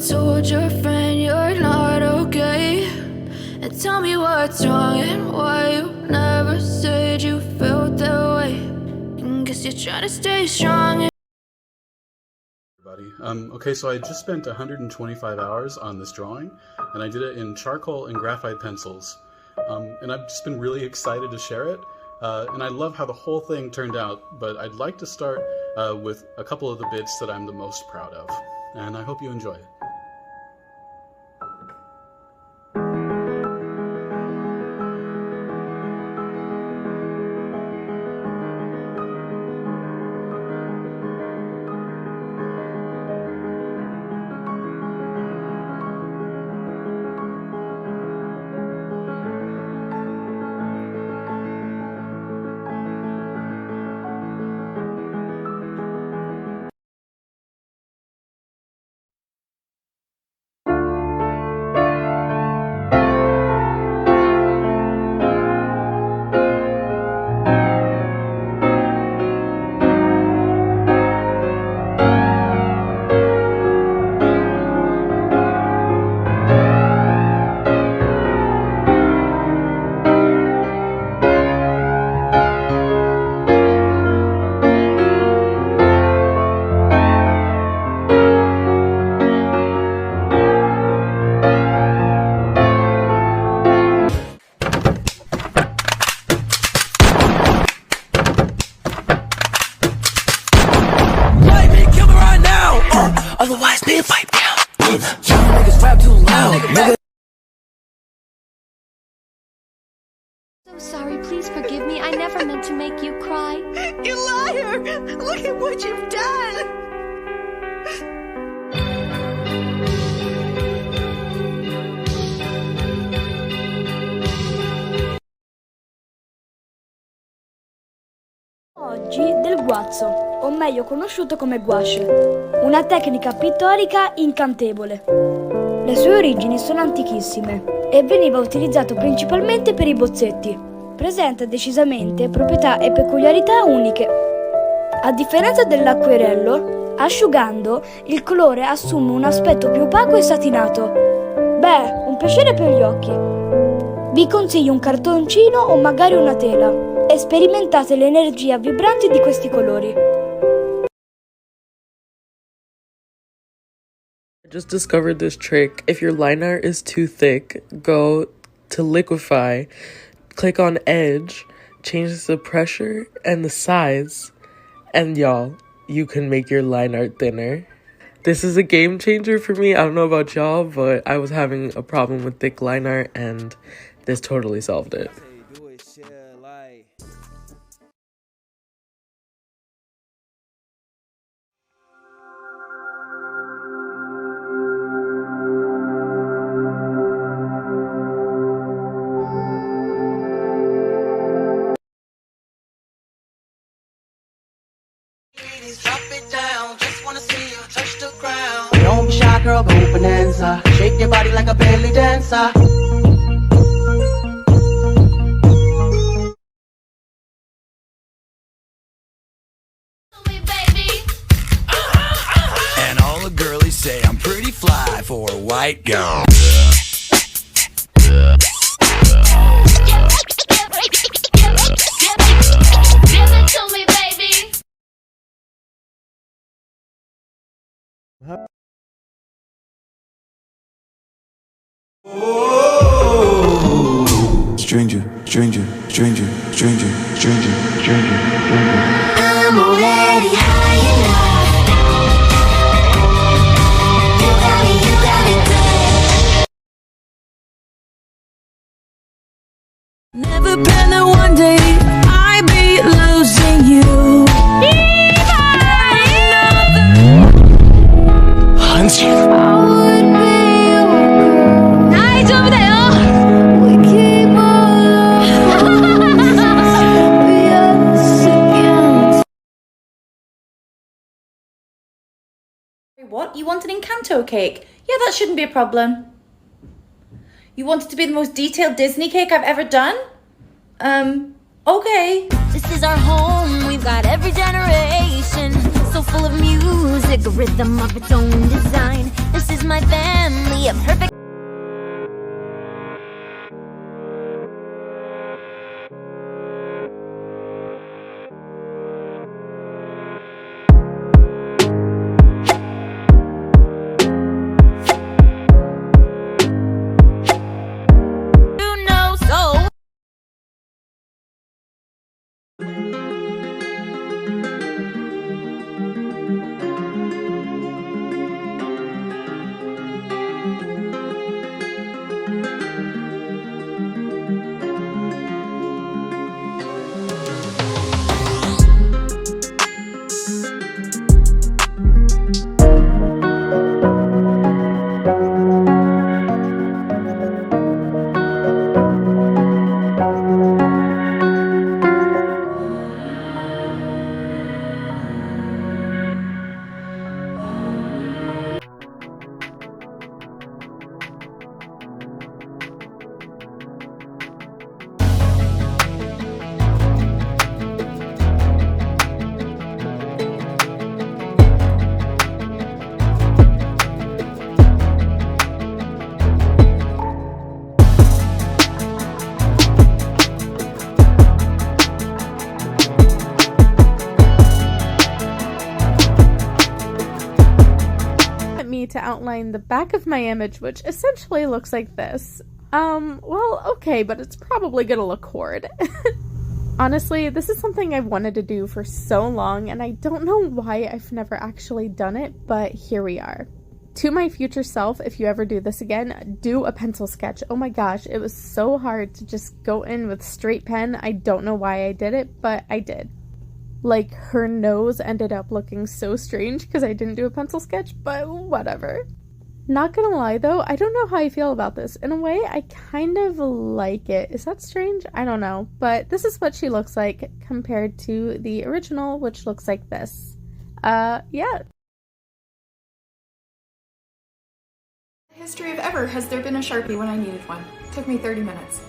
told your friend you're not okay? And tell me what's wrong and why you never said you felt that way. And guess you're trying to stay strong. Okay, so I just spent 125 hours on this drawing, and I did it in charcoal and graphite pencils. And I've just been really excited to share it. And I love how the whole thing turned out, but I'd like to start with a couple of the bits that I'm the most proud of. And I hope you enjoy it. Otherwise, man, pipe down. Y'all niggas rap too loud, nigga. So sorry, please forgive me. I never meant to make you cry. You liar! Look at what you've done! Oggi del guazzo, o meglio conosciuto come gouache, una tecnica pittorica incantevole. Le sue origini sono antichissime e veniva utilizzato principalmente per i bozzetti. Presenta decisamente proprietà e peculiarità uniche. A differenza dell'acquerello, asciugando il colore assume un aspetto più opaco e satinato. Beh, un piacere per gli occhi. Vi consiglio un cartoncino o magari una tela. E sperimentate l'energia vibrante di questi colori. I just discovered this trick. If your line art is too thick, go to liquefy, click on edge, change the pressure and the size, and y'all, you can make your line art thinner. This is a game changer for me. I don't know about y'all, but I was having a problem with thick line art and this totally solved it. Drop it down, just wanna see you touch the ground. Don't be shy, girl, go bonanza. Shake your body like a belly dancer. And all the girlies say I'm pretty fly for a white girl. Stranger, stranger, stranger, stranger, stranger, stranger, stranger. I'm already high enough. You got it good. Never been that one day I'd be losing you. Hans, you. What? You want an Encanto cake? Yeah, that shouldn't be a problem. You want it to be the most detailed Disney cake I've ever done? Okay. This is our home, we've got every generation. So full of music, a rhythm of its own design. This is is my family, a perfect. Me to outline the back of my image, which essentially looks like this. Well, okay, but it's probably gonna look horrid. Honestly, this is something I've wanted to do for so long, and I don't know why I've never actually done it, but here we are. To my future self, if you ever do this again, do a pencil sketch. Oh my gosh, it was so hard to just go in with straight pen. I don't know why I did it, but I did. Like, her nose ended up looking so strange because I didn't do a pencil sketch, but whatever. Not gonna lie though, I don't know how I feel about this. In a way, I kind of like it. Is that strange? I don't know. But this is what she looks like compared to the original, which looks like this. Yeah. History of ever has there been a Sharpie when I needed one. Took me 30 minutes.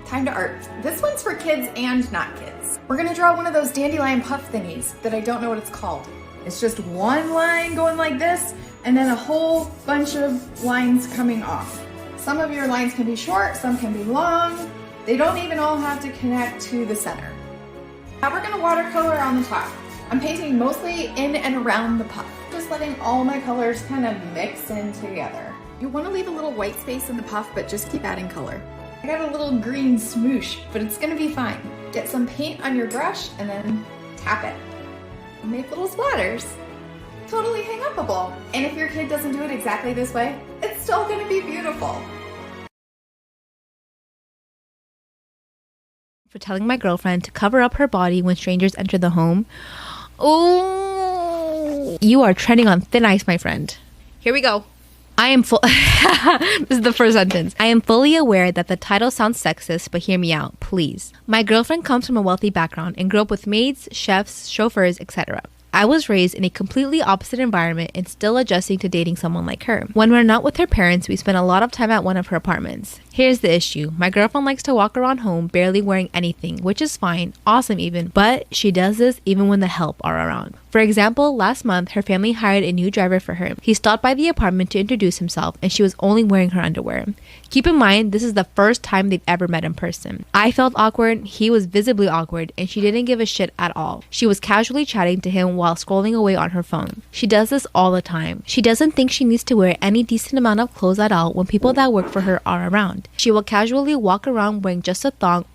Time to art. This one's for kids and not kids. We're gonna draw one of those dandelion puff thingies that I don't know what it's called. It's just one line going like this and then a whole bunch of lines coming off. Some of your lines can be short, some can be long. They don't even all have to connect to the center. Now we're gonna watercolor on the top. I'm painting mostly in and around the puff, just letting all my colors kind of mix in together. You wanna leave a little white space in the puff, but just keep adding color. I got a little green smoosh, but it's gonna be fine. Get some paint on your brush and then tap it. Make little splatters. Totally hang upable. And if your kid doesn't do it exactly this way, it's still gonna be beautiful. For telling my girlfriend to cover up her body when strangers enter the home. Oh, you are treading on thin ice, my friend. Here we go. I am This is the first sentence. I am fully aware that the title sounds sexist, but hear me out, please. My girlfriend comes from a wealthy background and grew up with maids, chefs, chauffeurs, etc. I was raised in a completely opposite environment and still adjusting to dating someone like her. When we're not with her parents, we spend a lot of time at one of her apartments. Here's the issue. My girlfriend likes to walk around home barely wearing anything, which is fine, awesome even, but she does this even when the help are around. For example, last month, her family hired a new driver for her. He stopped by the apartment to introduce himself, and she was only wearing her underwear. Keep in mind, this is the first time they've ever met in person. I felt awkward, he was visibly awkward, and she didn't give a shit at all. She was casually chatting to him while scrolling away on her phone. She does this all the time. She doesn't think she needs to wear any decent amount of clothes at all when people that work for her are around. She will casually walk around wearing just a thong.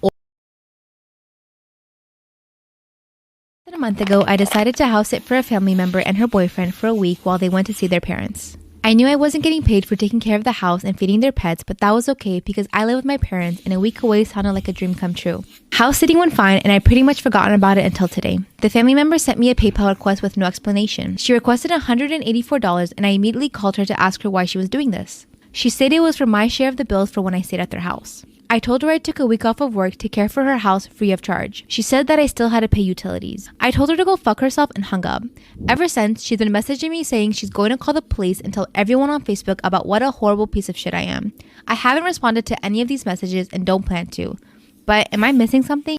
A month ago, I decided to house sit for a family member and her boyfriend for a week while they went to see their parents. I knew I wasn't getting paid for taking care of the house and feeding their pets, but that was okay because I live with my parents and a week away sounded like a dream come true. House sitting went fine and I'd pretty much forgotten about it until today. The family member sent me a PayPal request with no explanation. She requested $184 and I immediately called her to ask her why she was doing this. She said it was for my share of the bills for when I stayed at their house. I told her I took a week off of work to care for her house free of charge. She said that I still had to pay utilities. I told her to go fuck herself and hung up. Ever since, she's been messaging me saying she's going to call the police and tell everyone on Facebook about what a horrible piece of shit I am. I haven't responded to any of these messages and don't plan to. But am I missing something?